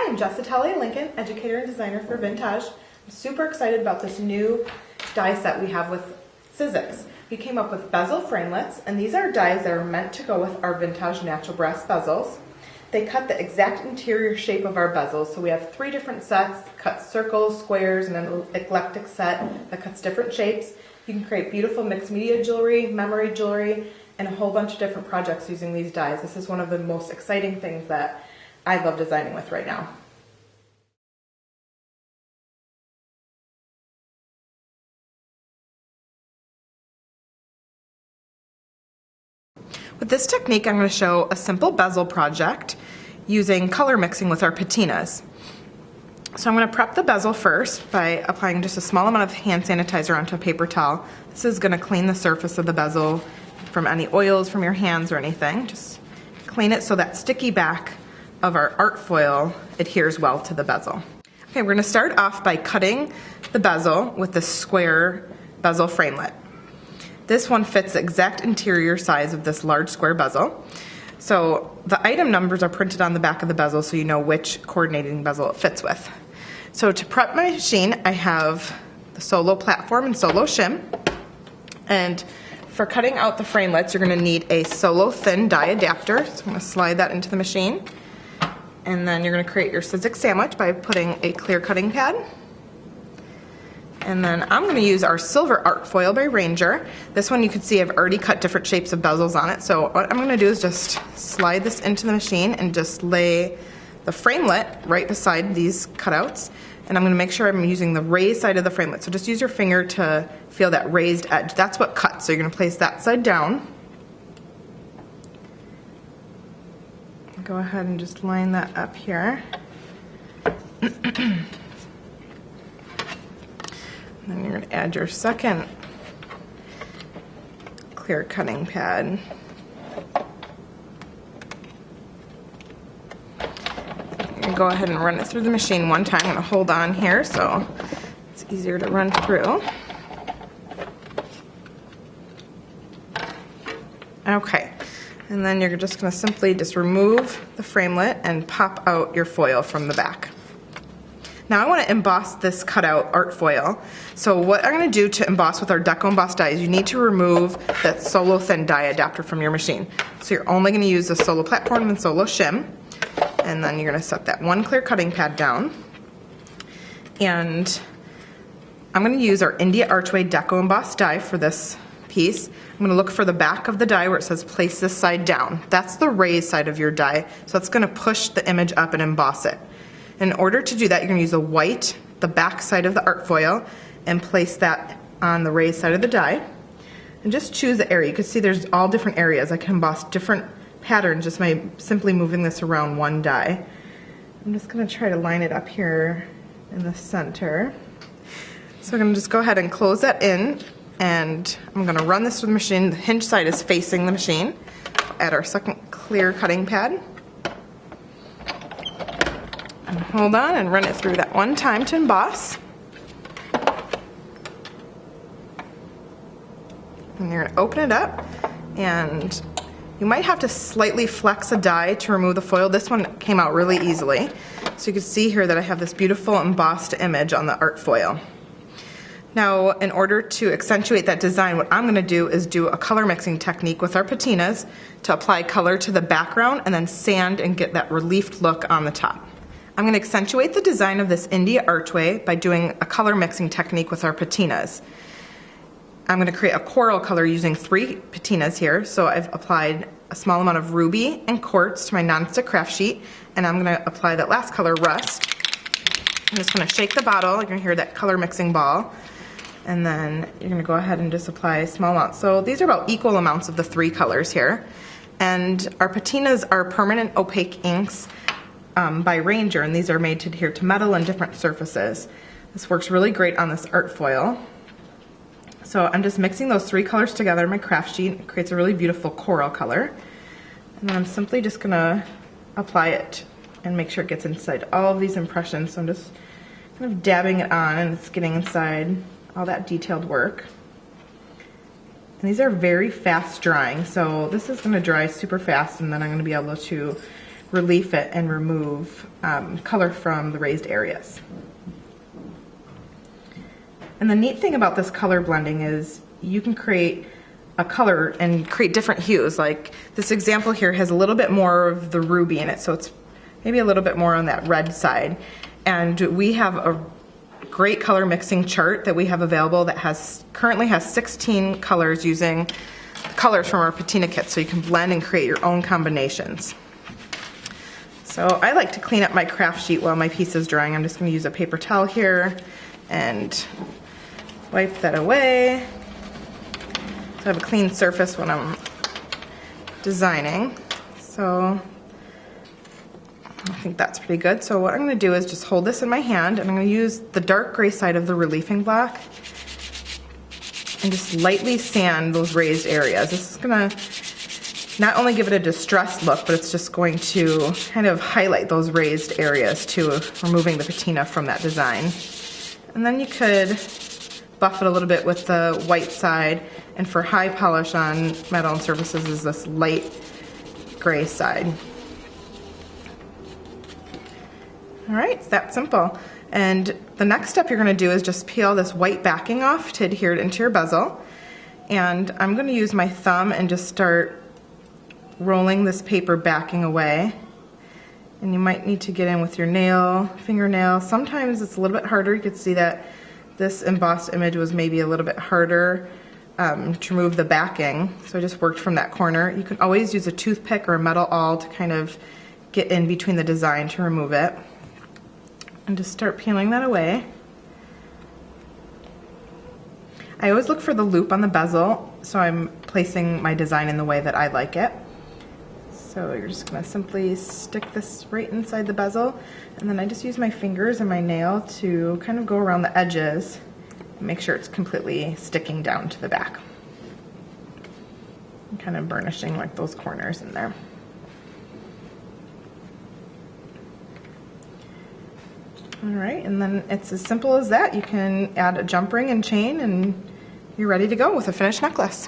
Hi, I'm Jessica Lincoln, educator and designer for Vintaj. I'm super excited about this new die set we have with sizzix. We came up with bezel framelits, and these are dies that are meant to go with our Vintaj natural brass bezels. They cut the exact interior shape of our bezels, so we have 3 different sets, cut circles, squares, and an eclectic set that cuts different shapes. You can create beautiful mixed media jewelry, memory jewelry, and a whole bunch of different projects using these dies. This is one of the most exciting things that I love designing with right now. With this technique, I'm going to show a simple bezel project using color mixing with our patinas. So I'm going to prep the bezel first by applying just a small amount of hand sanitizer onto a paper towel. This is going to clean the surface of the bezel from any oils from your hands or anything. Just clean it so that sticky back of our art foil adheres well to the bezel. Okay, we're going to start off by cutting the bezel with this square bezel framelit. This one fits the exact interior size of this large square bezel. So the item numbers are printed on the back of the bezel so you know which coordinating bezel it fits with. So to prep my machine, I have the solo platform and solo shim. And for cutting out the framelits, you're going to need a solo thin die adapter. So I'm going to slide that into the machine. And then you're going to create your sizzix sandwich by putting a clear cutting pad. And then I'm going to use our silver art foil by Ranger. This one you can see I've already cut different shapes of bezels on it. So what I'm going to do is just slide this into the machine and just lay the framelit right beside these cutouts. And I'm going to make sure I'm using the raised side of the framelit. So just use your finger to feel that raised edge. That's what cuts. So you're going to place that side down. Go ahead and just line that up here. Then you're going to add your second clear cutting pad. You're going to go ahead and run it through the machine one time. I'm going to hold on here so it's easier to run through. Okay. And then you're just going to simply just remove the framelit and pop out your foil from the back. Now I want to emboss this cutout art foil. So what I'm going to do to emboss with our DecoEmboss die is you need to remove that solo thin die adapter from your machine. So you're only going to use the solo platform and solo shim. And then you're going to set that one clear cutting pad down. And I'm going to use our India Archway DecoEmboss die for this piece. I'm going to look for the back of the die where it says place this side down. That's the raised side of your die. So it's going to push the image up and emboss it. In order to do that, you're going to use a white, the back side of the art foil, and place that on the raised side of the die. And just choose the area. You can see there's all different areas. I can emboss different patterns just by simply moving this around one die. I'm just going to try to line it up here in the center. So I'm going to just go ahead and close that in. And I'm going to run this through the machine. The hinge side is facing the machine. Add our second clear cutting pad. And hold on and run it through that one time to emboss. And you're going to open it up. And you might have to slightly flex a die to remove the foil. This one came out really easily. So you can see here that I have this beautiful embossed image on the art foil. Now, in order to accentuate that design, what I'm going to do is do a color mixing technique with our patinas to apply color to the background and then sand and get that reliefed look on the top. I'm going to accentuate the design of this India archway by doing a color mixing technique with our patinas. I'm going to create a coral color using 3 patinas here. So I've applied a small amount of ruby and quartz to my nonstick craft sheet, and I'm going to apply that last color, rust. I'm just going to shake the bottle. You're going to hear that color mixing ball. And then you're going to go ahead and just apply a small amount. So these are about equal amounts of the 3 colors here. And our patinas are permanent opaque inks by Ranger, and these are made to adhere to metal and different surfaces. This works really great on this art foil. So I'm just mixing those 3 colors together in my craft sheet. It creates a really beautiful coral color. And then I'm simply just going to apply it and make sure it gets inside all of these impressions. So I'm just kind of dabbing it on, and it's getting inside all that detailed work. And these are very fast drying, so this is going to dry super fast, and then I'm going to be able to relief it and remove color from the raised areas. And the neat thing about this color blending is you can create a color and create different hues. Like this example here has a little bit more of the ruby in it, so it's maybe a little bit more on that red side. And we have a great color mixing chart that we have available that currently has 16 colors using colors from our patina kit, so you can blend and create your own combinations. So I like to clean up my craft sheet while my piece is drying. I'm just going to use a paper towel here and wipe that away so I have a clean surface when I'm designing. So I think that's pretty good. So what I'm going to do is just hold this in my hand, and I'm going to use the dark gray side of the reliefing block and just lightly sand those raised areas. This is going to not only give it a distressed look, but it's just going to kind of highlight those raised areas too, removing the patina from that design. And then you could buff it a little bit with the white side, and for high polish on metal and surfaces is this light gray side. All right, it's that simple. And the next step you're going to do is just peel this white backing off to adhere it into your bezel. And I'm going to use my thumb and just start rolling this paper backing away. And you might need to get in with your fingernail. Sometimes it's a little bit harder. You can see that this embossed image was maybe a little bit harder to remove the backing. So I just worked from that corner. You can always use a toothpick or a metal awl to kind of get in between the design to remove it. And just start peeling that away. I always look for the loop on the bezel, so I'm placing my design in the way that I like it. So you're just going to simply stick this right inside the bezel, and then I just use my fingers and my nail to kind of go around the edges and make sure it's completely sticking down to the back. And kind of burnishing like those corners in there. All right, and then it's as simple as that. You can add a jump ring and chain, and you're ready to go with a finished necklace.